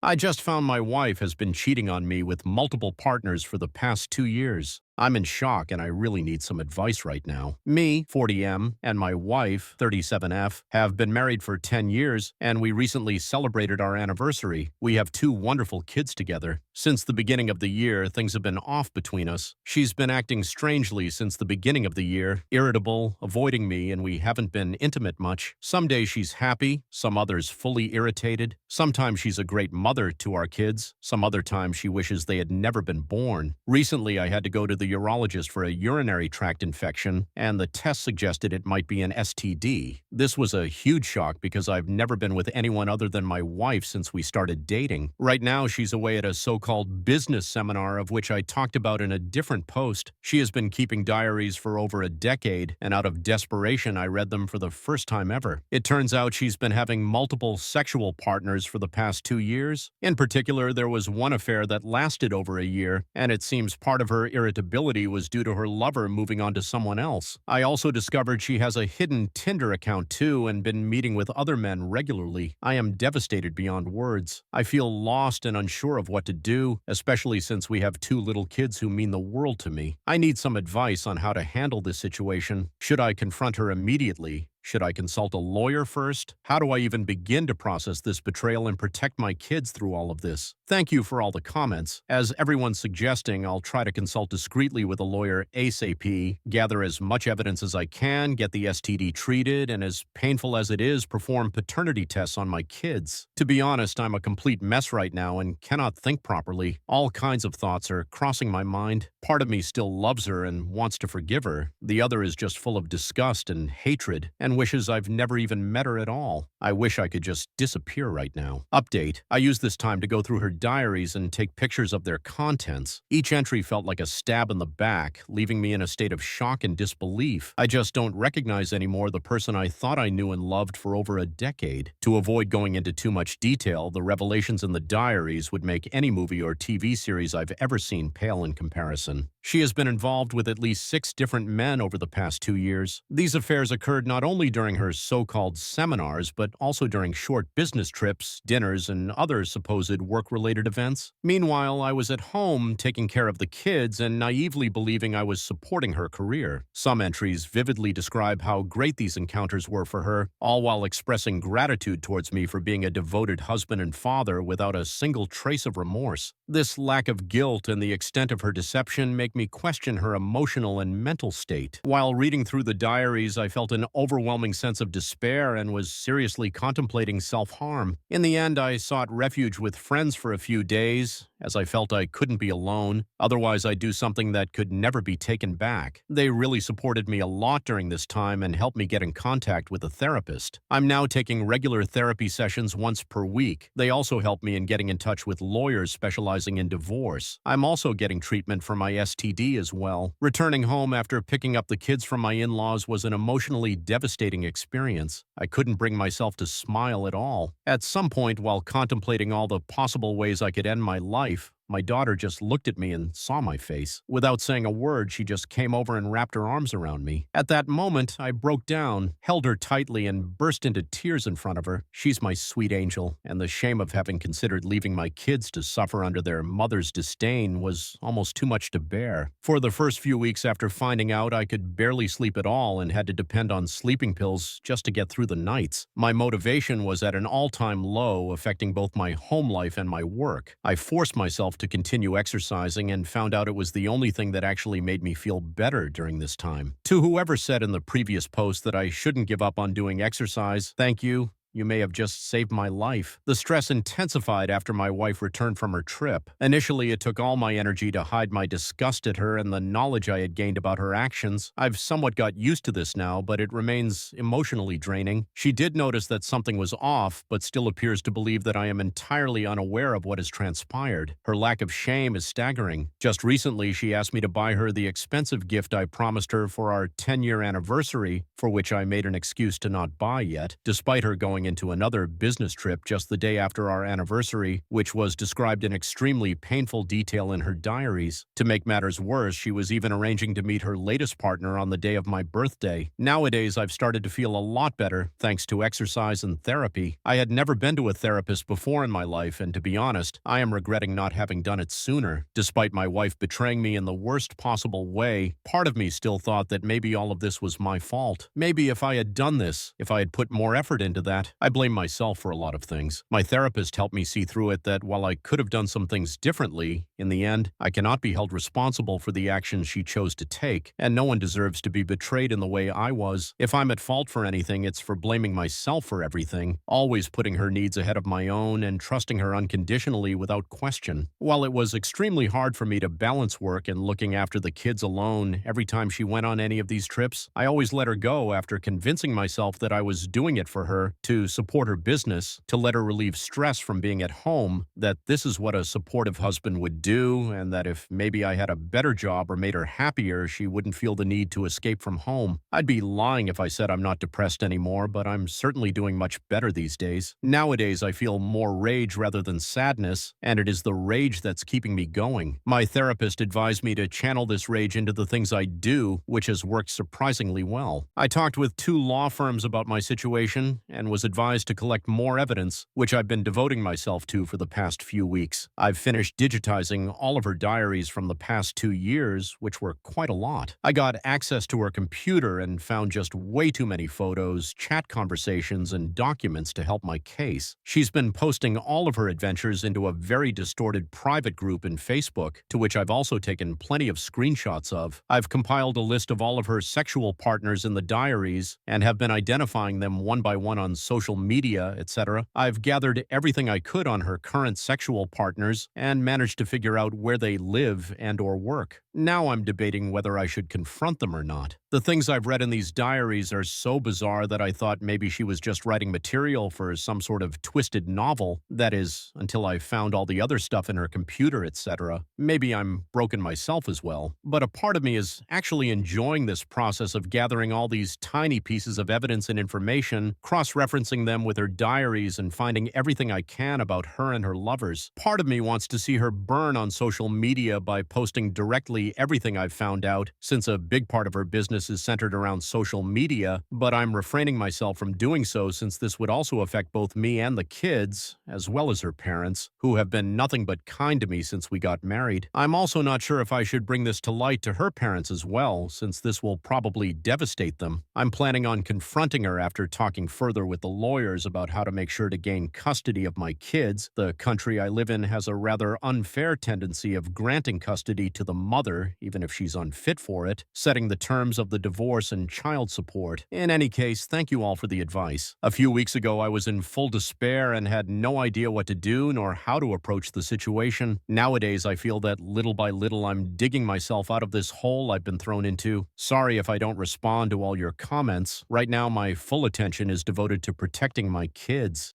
I just found my wife has been cheating on me with multiple partners for the past 2 years. I'm in shock and I really need some advice right now. Me, 40M, and my wife, 37F, have been married for 10 years and we recently celebrated our anniversary. We have two wonderful kids together. Since the beginning of the year, things have been off between us. She's been acting strangely since the beginning of the year, irritable, avoiding me, and we haven't been intimate much. Some days she's happy, some others fully irritated. Sometimes she's a great mother to our kids. Some other times she wishes they had never been born. Recently, I had to go to the urologist for a urinary tract infection, and the test suggested it might be an STD. This was a huge shock because I've never been with anyone other than my wife since we started dating. Right now, she's away at a so-called business seminar of which I talked about in a different post. She has been keeping diaries for over a decade, and out of desperation, I read them for the first time ever. It turns out she's been having multiple sexual partners for the past 2 years. In particular, there was one affair that lasted over a year, and it seems part of her irritability was due to her lover moving on to someone else. I also discovered she has a hidden Tinder account too and been meeting with other men regularly. I am devastated beyond words. I feel lost and unsure of what to do, especially since we have two little kids who mean the world to me. I need some advice on how to handle this situation. Should I confront her immediately? Should I consult a lawyer first? How do I even begin to process this betrayal and protect my kids through all of this? Thank you for all the comments. As everyone's suggesting, I'll try to consult discreetly with a lawyer ASAP, gather as much evidence as I can, get the STD treated, and as painful as it is, perform paternity tests on my kids. To be honest, I'm a complete mess right now and cannot think properly. All kinds of thoughts are crossing my mind. Part of me still loves her and wants to forgive her. The other is just full of disgust and hatred, and wishes I've never even met her at all. I wish I could just disappear right now. Update: I used this time to go through her diaries and take pictures of their contents. Each entry felt like a stab in the back, leaving me in a state of shock and disbelief. I just don't recognize anymore the person I thought I knew and loved for over a decade. To avoid going into too much detail, the revelations in the diaries would make any movie or TV series I've ever seen pale in comparison. She has been involved with at least 6 different men over the past 2 years. These affairs occurred not only during her so-called seminars, but also during short business trips, dinners, and other supposed work-related events. Meanwhile, I was at home taking care of the kids and naively believing I was supporting her career. Some entries vividly describe how great these encounters were for her, all while expressing gratitude towards me for being a devoted husband and father without a single trace of remorse. This lack of guilt and the extent of her deception make me question her emotional and mental state. While reading through the diaries, I felt an overwhelming sense of despair and was seriously contemplating self-harm. In the end, I sought refuge with friends for a few days, as I felt I couldn't be alone. Otherwise, I'd do something that could never be taken back. They really supported me a lot during this time and helped me get in contact with a therapist. I'm now taking regular therapy sessions once per week. They also help me in getting in touch with lawyers specializing in divorce. I'm also getting treatment for my STD as well. Returning home after picking up the kids from my in-laws was an emotionally devastating experience. I couldn't bring myself to smile at all. At some point, while contemplating all the possible ways I could end my life, my daughter just looked at me and saw my face. Without saying a word, she just came over and wrapped her arms around me. At that moment, I broke down, held her tightly, and burst into tears in front of her. She's my sweet angel, and the shame of having considered leaving my kids to suffer under their mother's disdain was almost too much to bear. For the first few weeks after finding out, I could barely sleep at all and had to depend on sleeping pills just to get through the nights. My motivation was at an all-time low, affecting both my home life and my work. I forced myself to continue exercising and found out it was the only thing that actually made me feel better during this time. To whoever said in the previous post that I shouldn't give up on doing exercise, thank you. You may have just saved my life. The stress intensified after my wife returned from her trip. Initially, it took all my energy to hide my disgust at her and the knowledge I had gained about her actions. I've somewhat got used to this now, but it remains emotionally draining. She did notice that something was off, but still appears to believe that I am entirely unaware of what has transpired. Her lack of shame is staggering. Just recently, she asked me to buy her the expensive gift I promised her for our 10-year anniversary, for which I made an excuse to not buy yet, despite her going going into another business trip just the day after our anniversary, which was described in extremely painful detail in her diaries. To make matters worse, she was even arranging to meet her latest partner on the day of my birthday. Nowadays, I've started to feel a lot better thanks to exercise and therapy. I had never been to a therapist before in my life, and to be honest, I am regretting not having done it sooner. Despite my wife betraying me in the worst possible way, part of me still thought that maybe all of this was my fault. Maybe if I had done this, if I had put more effort into that. I blame myself for a lot of things. My therapist helped me see through it that while I could have done some things differently, in the end, I cannot be held responsible for the actions she chose to take, and no one deserves to be betrayed in the way I was. If I'm at fault for anything, it's for blaming myself for everything, always putting her needs ahead of my own and trusting her unconditionally without question. While it was extremely hard for me to balance work and looking after the kids alone every time she went on any of these trips, I always let her go after convincing myself that I was doing it for her, to support her business, to let her relieve stress from being at home, that this is what a supportive husband would do, and that if maybe I had a better job or made her happier, she wouldn't feel the need to escape from home. I'd be lying if I said I'm not depressed anymore, but I'm certainly doing much better these days. Nowadays, I feel more rage rather than sadness, and it is the rage that's keeping me going. My therapist advised me to channel this rage into the things I do, which has worked surprisingly well. I talked with 2 law firms about my situation and was advised to collect more evidence, which I've been devoting myself to for the past few weeks. I've finished digitizing all of her diaries from the past 2 years, which were quite a lot. I got access to her computer and found just way too many photos, chat conversations, and documents to help my case. She's been posting all of her adventures into a very distorted private group in Facebook, to which I've also taken plenty of screenshots of. I've compiled a list of all of her sexual partners in the diaries and have been identifying them one by one on social media, etc. I've gathered everything I could on her current sexual partners and managed to figure out where they live and/or work. Now I'm debating whether I should confront them or not. The things I've read in these diaries are so bizarre that I thought maybe she was just writing material for some sort of twisted novel. That is, until I found all the other stuff in her computer, etc. Maybe I'm broken myself as well. But a part of me is actually enjoying this process of gathering all these tiny pieces of evidence and information, cross-referencing them with her diaries and finding everything I can about her and her lovers. Part of me wants to see her burn on social media by posting directly everything I've found out, since a big part of her business is centered around social media, but I'm refraining myself from doing so since this would also affect both me and the kids, as well as her parents, who have been nothing but kind to me since we got married. I'm also not sure if I should bring this to light to her parents as well, since this will probably devastate them. I'm planning on confronting her after talking further with the lawyers about how to make sure to gain custody of my kids. The country I live in has a rather unfair tendency of granting custody to the mother, even if she's unfit for it, setting the terms of the divorce and child support. In any case, thank you all for the advice. A few weeks ago, I was in full despair and had no idea what to do nor how to approach the situation. Nowadays, I feel that little by little I'm digging myself out of this hole I've been thrown into. Sorry if I don't respond to all your comments. Right now, my full attention is devoted to protecting my kids.